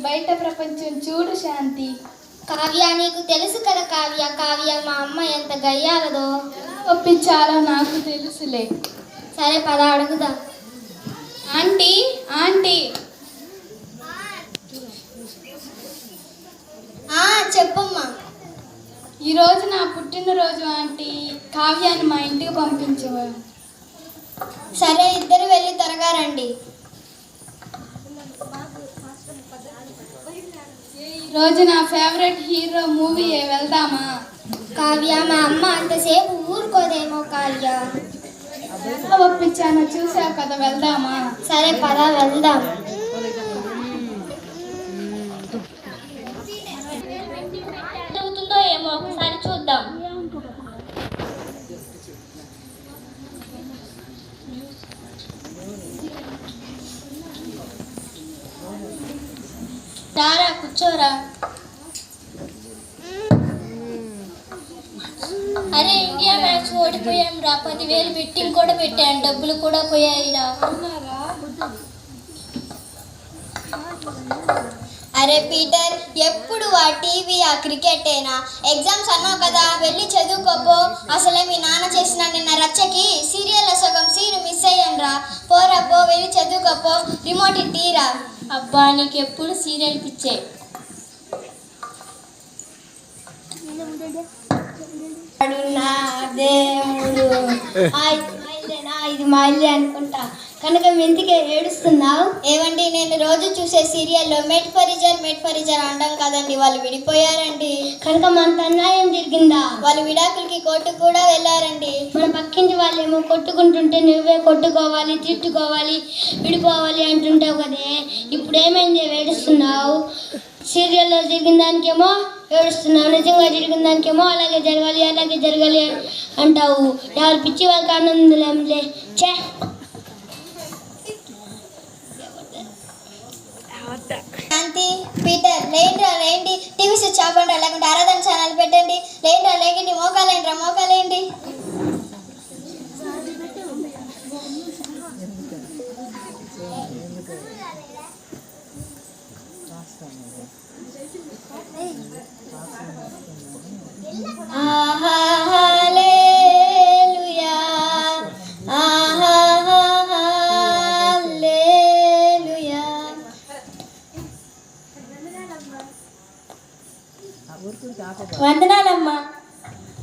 బయట ప్రపంచం చూడు శాంతి. కావ్య, నీకు తెలుసు కదా కావ్య, కావ్య మా అమ్మ ఎంత గయ్యాలదో. ఒప్పించాలో నాకు తెలుసులే. సరే పద అడుగుదా. Aunty aunty. చెప్పమ్మా. ఈరోజు నా పుట్టినరోజు ఆంటీ. కావ్యాన్ని మా ఇంటికి పంపించవా? సరే, ఇద్దరు వెళ్ళి త్వరగా రండి. ఈరోజు నా ఫేవరెట్ హీరో మూవీ వెళ్దామా? కావ్య, మా అమ్మ అంతసేపు ఊరుకోదేమో. కావ్య ఒప్పించాను, చూసావు కదా, వెళ్దామా? సరే పద వెళ్దాం. జరుగుతుందో ఏమో ఒకసారి చూద్దాం. రారా, కూర్చోరా. అరే, ఇండియా మ్యాచ్ ఓడిపోయాం రా. 10,000 బెట్టింగ్ కూడా పెట్టాను, డబ్బులు కూడా పోయాయి రా. అరే పీటర్, ఎప్పుడు ఆ టీవీ ఆ క్రికెటేనా? ఎగ్జామ్స్ అన్నావు కదా, వెళ్ళి చదువుకోపో. అసలే మీ నాన్న చేసిన నిన్న రచ్చకి సీరియల్లో సగం సీన్ మిస్ అయ్యాను రా. పోరా పో, వెళ్ళి చదువుకోపో. రిమోట్ ఇటీరా. అబ్బా, నీకు ఎప్పుడు సీరియల్ పిచ్చే. దేవుడు, ఇది మా ఇల్లు అనుకుంటా. కనుక ఎందుకే ఏడుస్తున్నావు? ఏవండి, నేను రోజు చూసే సీరియల్లో మెట్ ఫరిజర్ అంటాం కదండి, వాళ్ళు విడిపోయారండి. కనుక మనకు అన్యాయం జరిగిందా? వాళ్ళు విడాకులకి కోర్టుకు కూడా వెళ్ళారండి. మన పక్కింటి వాళ్ళేమో కొట్టుకుంటుంటే నువ్వే కొట్టుకోవాలి, తిట్టుకోవాలి, విడిపోవాలి అంటుంటావు కదే. ఇప్పుడు ఏమైంది ఏడుస్తున్నావు? సీరియల్లో జరిగిన దానికేమో ఏడుస్తున్నావు, నిజంగా జరిగిన దానికేమో అలాగే జరగాలి అంటావు. ఎవరు పిచ్చి వాళ్ళకి ఆనందంలే. చే శాంతి, పీటర్, లేండి. టీవీ స్విచ్ ఆపండి, లేకుంటే ఆరాధన ఛానల్ పెట్టండి. లేకండి, మోకాలేండి.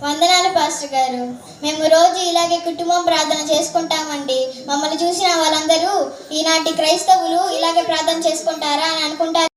వందనాలు పాస్టర్ గారు. మేము రోజు ఇలాగే కుటుంబం ప్రార్థన చేసుకుంటామండి. మమ్మల్ని చూసిన వాళ్ళందరూ ఈనాటి క్రైస్తవులు ఇలాగే ప్రార్థన చేసుకుంటారా అని అనుకుంటారు.